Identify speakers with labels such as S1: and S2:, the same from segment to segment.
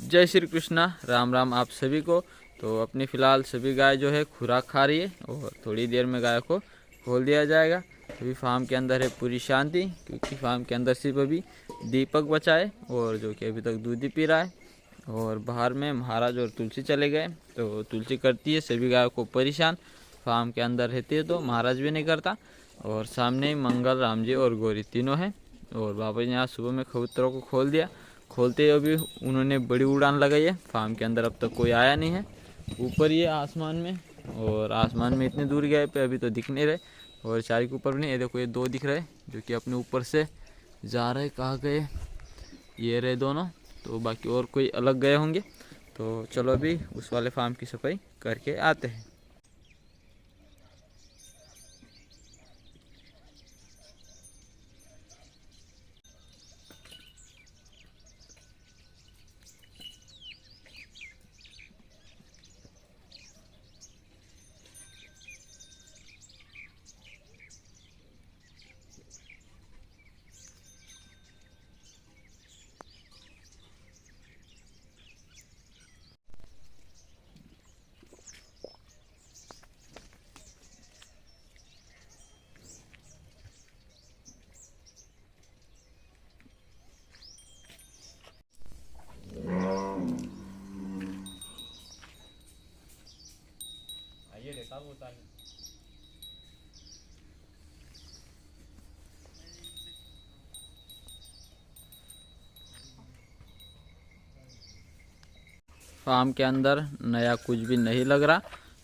S1: जय श्री कृष्णा, राम राम आप सभी को। तो अपनी फ़िलहाल सभी गाय जो है खुराक खा रही है और थोड़ी देर में गाय को खोल दिया जाएगा। अभी फार्म के अंदर है पूरी शांति, क्योंकि फार्म के अंदर सिर्फ अभी दीपक बचा है और जो कि अभी तक दूध ही पी रहा है। और बाहर में महाराज और तुलसी चले गए, तो तुलसी करती है सभी गायों को परेशान। फार्म के अंदर रहती है तो महाराज भी नहीं करता। और सामने मंगल, राम जी और गौरी तीनों हैं। और बाबा जी ने आज सुबह में कबूतरों को खोल दिया। खोलते ही अभी उन्होंने बड़ी उड़ान लगाई है। फार्म के अंदर अब तक कोई आया नहीं है। ऊपर ये आसमान में, और आसमान में इतनी दूर गए पे अभी तो दिख नहीं रहे। और चारी के ऊपर भी नहीं, ये देखो ये दो दिख रहे जो कि अपने ऊपर से जा रहे। कहाँ गए? ये रहे दोनों। तो बाकी और कोई अलग गए होंगे। तो चलो अभी उस वाले फार्म की सफाई करके आते हैं। फार्म के अंदर नया कुछ भी नहीं लग रहा,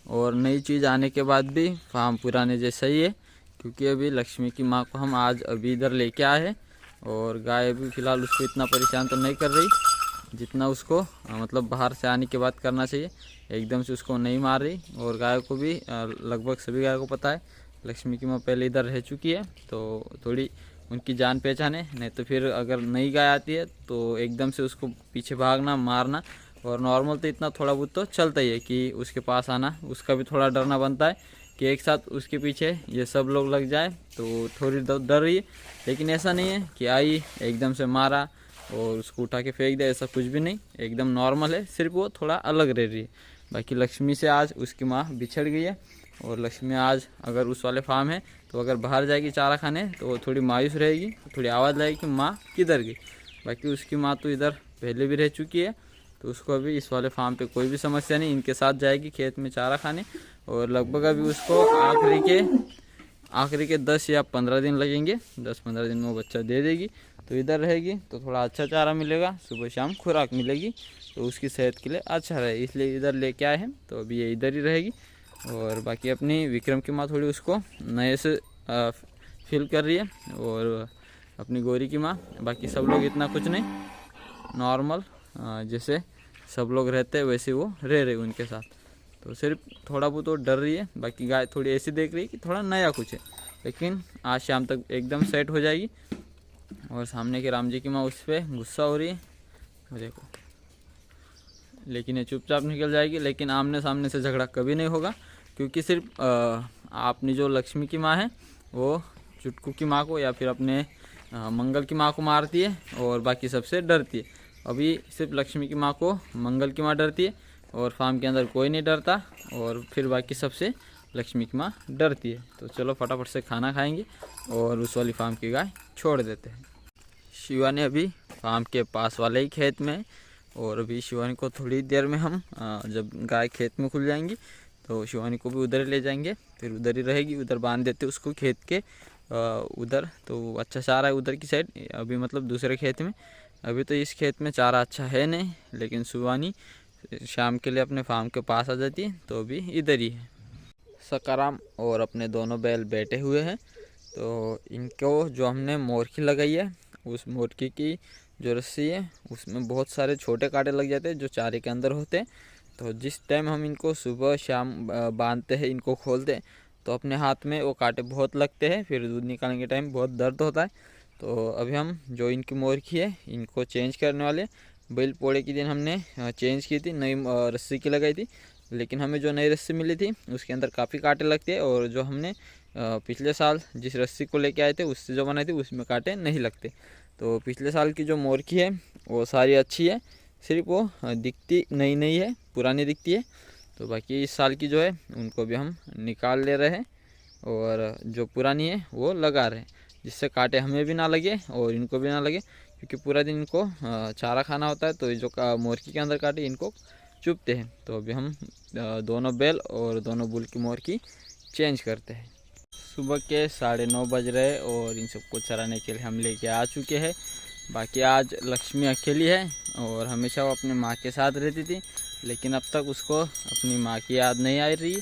S1: और नई चीज़ आने के बाद भी फार्म पुराने जैसा ही है। क्योंकि अभी लक्ष्मी की माँ को हम आज अभी इधर लेके आए हैं, और गाय अभी फ़िलहाल उसको इतना परेशान तो नहीं कर रही जितना उसको मतलब बाहर से आने के बाद करना चाहिए। एकदम से उसको नहीं मार रही। और गाय को भी लगभग सभी गाय को पता है लक्ष्मी की माँ पहले इधर रह चुकी है, तो थोड़ी उनकी जान पहचान है। नहीं तो फिर अगर नई गाय आती है तो एकदम से उसको पीछे भागना, मारना। और नॉर्मल तो इतना थोड़ा बहुत तो चलता ही है कि उसके पास आना, उसका भी थोड़ा डरना बनता है कि एक साथ उसके पीछे ये सब लोग लग जाए, तो थोड़ी डर रही है। लेकिन ऐसा नहीं है कि आई एकदम से मारा और उसको उठा के फेंक दिया, ऐसा कुछ भी नहीं। एकदम नॉर्मल है, सिर्फ वो थोड़ा अलग रह रही है। बाकी लक्ष्मी से आज उसकी माँ बिछड़ गई है। और लक्ष्मी आज अगर उस वाले फार्म है तो अगर बाहर जाएगी चारा खाने तो वो थोड़ी मायूस रहेगी, थोड़ी आवाज़ लाएगी कि माँ किधर गई। बाकी उसकी माँ तो इधर पहले भी रह चुकी है, तो उसको अभी इस वाले फार्म पे कोई भी समस्या नहीं। इनके साथ जाएगी खेत में चारा खाने। और लगभग अभी उसको आखिरी के 10 या 15 दिन लगेंगे। 10-15 दिन में वो बच्चा दे देगी, तो इधर रहेगी तो थोड़ा अच्छा चारा मिलेगा, सुबह शाम खुराक मिलेगी, तो उसकी सेहत के लिए अच्छा रहे, इसलिए इधर लेके आए हैं। तो अभी ये इधर ही रहेगी। और बाकी अपनी विक्रम की माँ थोड़ी उसको नए से फील कर रही है, और अपनी गौरी की माँ। बाकी सब लोग इतना कुछ नहीं, नॉर्मल जैसे सब लोग रहते हैं वैसे वो रह रहे उनके साथ। तो सिर्फ थोड़ा बहुत वो डर रही है। बाकी गाय थोड़ी ऐसी देख रही है कि थोड़ा नया कुछ है, लेकिन आज शाम तक एकदम सेट हो जाएगी। और सामने के राम जी की माँ उस पर गुस्सा हो रही है, देखो। लेकिन ये चुपचाप निकल जाएगी। लेकिन आमने सामने से झगड़ा कभी नहीं होगा, क्योंकि सिर्फ आपने जो लक्ष्मी की माँ है वो चुटकू की माँ को या फिर अपने मंगल की माँ को मारती है, और बाकी सबसे डरती है। अभी सिर्फ लक्ष्मी की माँ को मंगल की माँ डरती है, और फार्म के अंदर कोई नहीं डरता। और फिर बाकी सबसे लक्ष्मी की माँ डरती है। तो चलो फटाफट से खाना खाएंगे और उस वाली फार्म की गाय छोड़ देते हैं। शिवानी अभी फार्म के पास वाले ही खेत में, और अभी शिवानी को थोड़ी देर में हम जब गाय खेत में खुल जाएंगी तो शिवानी को भी उधर ले जाएंगे, फिर उधर ही रहेगी। उधर बांध देते उसको खेत के उधर। तो अच्छा चारा है उधर की साइड, अभी मतलब दूसरे खेत में। अभी तो इस खेत में चारा अच्छा है नहीं, लेकिन शिवानी शाम के लिए अपने फार्म के पास आ जाती है, तो अभी इधर ही है। सकाराम और अपने दोनों बैल बैठे हुए हैं। तो इनको जो हमने मोरखी लगाई है, उस मोरखी की जो रस्सी है उसमें बहुत सारे छोटे कांटे लग जाते हैं जो चारे के अंदर होते हैं। तो जिस टाइम हम इनको सुबह शाम बांधते हैं, इनको खोलते हैं, तो अपने हाथ में वो कांटे बहुत लगते हैं। फिर दूध निकालने के टाइम बहुत दर्द होता है। तो अभी हम जो इनकी मोरखी है इनको चेंज करने वाले। बैल पोड़े के दिन हमने चेंज की थी, नई रस्सी की लगाई थी। लेकिन हमें जो नई रस्सी मिली थी उसके अंदर काफ़ी कांटे लगते हैं, और जो हमने पिछले साल जिस रस्सी को लेके आए थे उससे जो बनाई थी उसमें कांटे नहीं लगते। तो पिछले साल की जो मोरखी है वो सारी अच्छी है, सिर्फ वो दिखती नई नई है, पुरानी दिखती है। तो बाकी इस साल की जो है उनको भी हम निकाल ले रहे हैं और जो पुरानी है वो लगा रहे हैं, जिससे कांटे हमें भी ना लगे और इनको भी ना लगे, क्योंकि पूरा दिन इनको चारा खाना होता है। तो ये जो मोरकी के अंदर कांटे इनको चुभते हैं। तो अभी हम दोनों बैल और दोनों बुल की मोरकी चेंज करते हैं। सुबह के 9:30 बज रहे और इन सबको चराने के लिए हम लेके आ चुके हैं। बाकी आज लक्ष्मी अकेली है और हमेशा वो अपने माँ के साथ रहती थी, लेकिन अब तक उसको अपनी माँ की याद नहीं आ रही।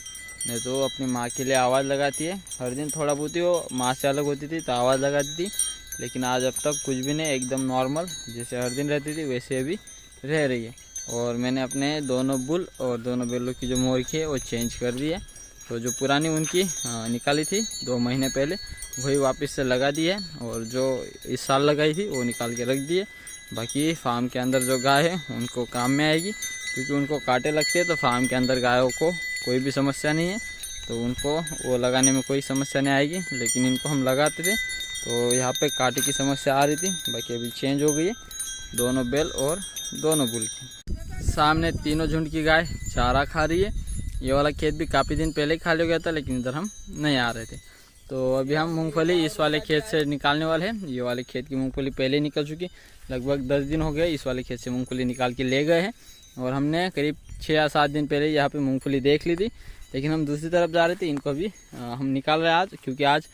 S1: नहीं तो वो अपनी माँ के लिए आवाज़ लगाती है। हर दिन थोड़ा बहुत ही वो माँ से अलग होती थी तो आवाज़ लगाती थी, लेकिन आज अब तक कुछ भी नहीं, एकदम नॉर्मल जैसे हर दिन रहती थी वैसे अभी रह रही है। और मैंने अपने दोनों बुल और दोनों बैलों की जो मोरकी है वो चेंज कर दी है। तो जो पुरानी उनकी निकाली थी 2 महीने पहले, वही वापस से लगा दी है, और जो इस साल लगाई थी वो निकाल के रख दी है। बाकी फार्म के अंदर जो गाय है उनको काम में आएगी, क्योंकि उनको कांटे लगते हैं। तो फार्म के अंदर गायों को कोई भी समस्या नहीं है, तो उनको वो लगाने में कोई समस्या नहीं आएगी। लेकिन इनको हम लगाते थे तो यहाँ पे कांटे की समस्या आ रही थी। बाकी अभी चेंज हो गई है, दोनों बैल और दोनों बुल की। सामने तीनों झुंड की गाय चारा खा रही है। ये वाला खेत भी काफ़ी दिन पहले खाली हो गया था, लेकिन इधर हम नहीं आ रहे थे। तो अभी हम मूंगफली इस वाले खेत से निकालने वाले हैं। ये वाले खेत की मूंगफली पहले ही निकल चुकी, लगभग 10 दिन हो गए इस वाले खेत से मूंगफली निकाल के ले गए हैं। और हमने करीब 6 या 7 दिन पहले यहाँ पे मूंगफली देख ली थी, लेकिन हम दूसरी तरफ जा रहे थे। इनको भी हम निकाल रहे हैं आज, क्योंकि आज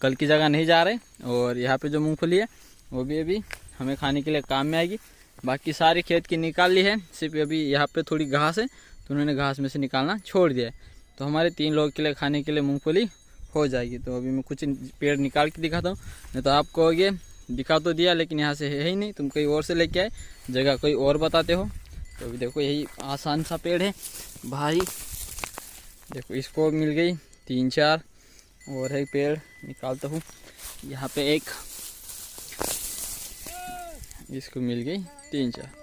S1: कल की जगह नहीं जा रहे। और यहाँ पे जो मूंगफली है वो भी अभी हमें खाने के लिए काम में आएगी। बाकी सारी खेत की निकाल ली है, सिर्फ अभी यहाँ पे थोड़ी घास है तो उन्होंने घास में से निकालना छोड़ दिया है। तो हमारे 3 लोगों के लिए खाने के लिए मूंगफली हो जाएगी। तो अभी मैं कुछ पेड़ निकाल के दिखाता हूँ, नहीं तो आप कहोगे दिखा तो दिया लेकिन यहाँ से है ही नहीं, तुम कहीं और से लेके आए, जगह कोई और बताते हो। तो अभी देखो यही आसान सा पेड़ है भाई, देखो इसको मिल गई 3-4, और एक पेड़ निकालता हूँ यहाँ पे एक, इसको मिल गई 3-4।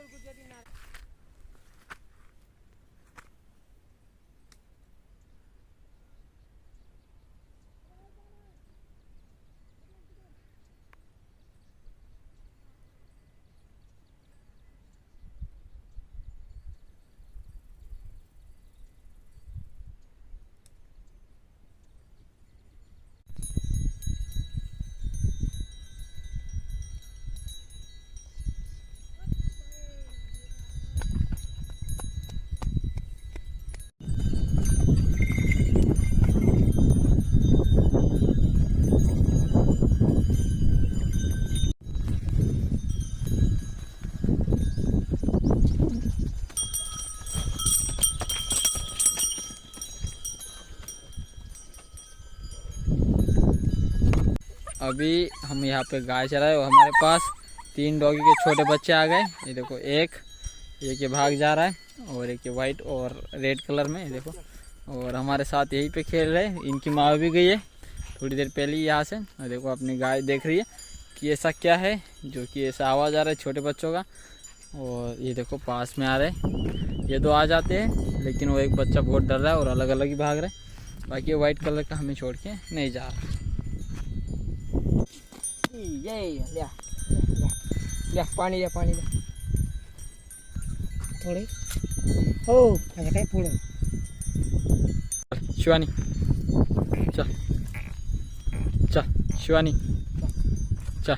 S1: अभी हम यहाँ पे गाय चराए और हमारे पास 3 डॉगी के छोटे बच्चे आ गए। ये देखो एक ये भाग जा रहा है और एक ये वाइट और रेड कलर में, ये देखो। और हमारे साथ यहीं पे खेल रहे हैं। इनकी माँ भी गई है थोड़ी देर पहले ही यहाँ से। और देखो अपनी गाय देख रही है कि ऐसा क्या है जो कि ऐसा आवाज़ आ रहा है छोटे बच्चों का। और ये देखो पास में आ रहे हैं, ये 2 आ जाते हैं, लेकिन वो एक बच्चा बहुत डर रहा है और अलग अलग ही भाग रहा है। बाकी ये वाइट कलर का हमें छोड़ के नहीं जा रहा।
S2: या पानी या पानी थोड़े हो काय पुढं
S1: शिवानी चल चल, शिवानी चल।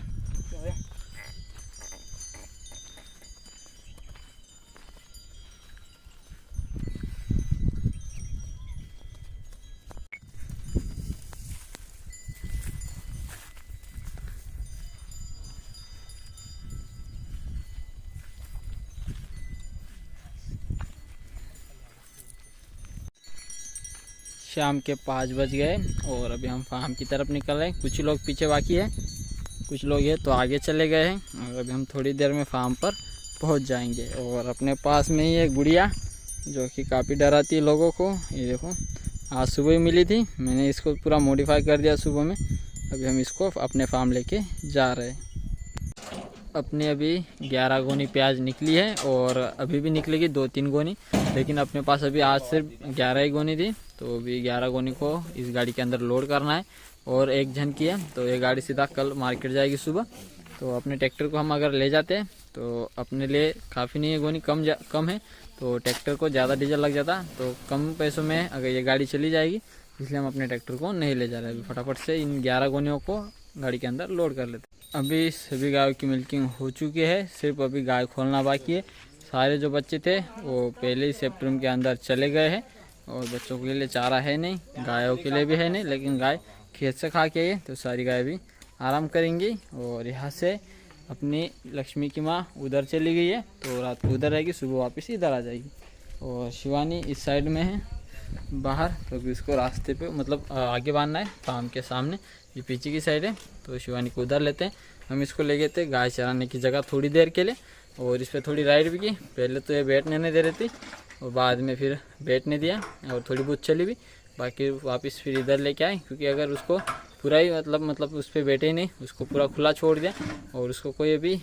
S1: शाम के 5 बज गए और अभी हम फार्म की तरफ निकल रहे हैं। कुछ लोग पीछे बाकी है, कुछ लोग ये तो आगे चले गए हैं। और अभी हम थोड़ी देर में फार्म पर पहुंच जाएंगे। और अपने पास में ही एक गुड़िया जो कि काफ़ी डराती है लोगों को, ये देखो आज सुबह ही मिली थी। मैंने इसको पूरा मॉडिफाई कर दिया सुबह में। अभी हम इसको अपने फार्म लेके जा रहे हैं। अपनी अभी 11 गोनी प्याज निकली है और अभी भी निकलेगी 2-3 गोनी, लेकिन अपने पास अभी आज सिर्फ 11 ही गोनी थी। तो अभी 11 गोनी को इस गाड़ी के अंदर लोड करना है और एक जन की है। तो ये गाड़ी सीधा कल मार्केट जाएगी सुबह। तो अपने ट्रैक्टर को हम अगर ले जाते हैं तो अपने लिए काफ़ी नहीं है गोनी, कम है, तो ट्रैक्टर को ज़्यादा डीजल लग जाता, तो कम पैसों में अगर ये गाड़ी चली जाएगी, इसलिए हम अपने ट्रैक्टर को नहीं ले जा रहे। अभी फटाफट से इन 11 गोनियों को गाड़ी के अंदर लोड कर लेते। अभी सभी गायों की मिल्किंग हो चुकी है, सिर्फ अभी गाय खोलना बाकी है। सारे जो बच्चे थे वो पहले ही सेफ्टी रूम के अंदर चले गए हैं, और बच्चों के लिए चारा है नहीं, गायों के लिए भी है नहीं, लेकिन गाय खेत से खा के आई, तो सारी गाय भी आराम करेंगी। और यहाँ से अपनी लक्ष्मी की माँ उधर चली गई है, तो रात को उधर रहेगी, सुबह वापस इधर आ जाएगी। और शिवानी इस साइड में है बाहर, तो अभी उसको रास्ते पे मतलब आगे बांधना है फार्म के सामने, ये पीछे की साइड है, तो शिवानी को उधर लेते हैं। हम इसको ले गए थे गाय चराने की जगह थोड़ी देर के लिए, और इस पर थोड़ी राइड भी की। पहले तो ये बैठने नहीं दे रही थी, और बाद में फिर बैठने दिया, और थोड़ी बहुत चली भी, बाकी वापस फिर इधर लेके आए, क्योंकि अगर उसको पूरा ही मतलब उस पर बैठे ही नहीं, उसको पूरा खुला छोड़ दिया, और उसको कोई अभी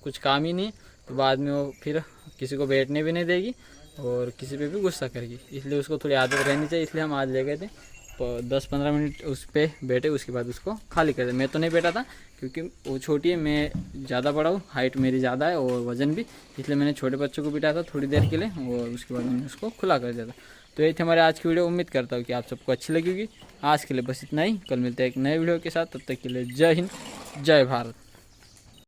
S1: कुछ काम ही नहीं, तो बाद में वो फिर किसी को बैठने भी नहीं देगी, और किसी पे भी गुस्सा करेगी, इसलिए उसको थोड़ी आदत रहनी चाहिए। इसलिए हम आज ले गए थे, 10-15 मिनट उस पर बैठे, उसके बाद उसको खाली कर दे। मैं तो नहीं बैठा था, क्योंकि वो छोटी है, मैं ज़्यादा बड़ा हूँ, हाइट मेरी ज़्यादा है और वज़न भी, इसलिए मैंने छोटे बच्चों को बिठाया था थोड़ी देर के लिए, और उसके बाद मैंने उसको खुला कर दिया था। तो ये थी हमारे आज की वीडियो। उम्मीद करता हूँ कि आप सबको अच्छी लगेगी। आज के लिए बस इतना ही, कल मिलते हैं एक नए वीडियो के साथ, तब तक के लिए जय हिंद, जय भारत।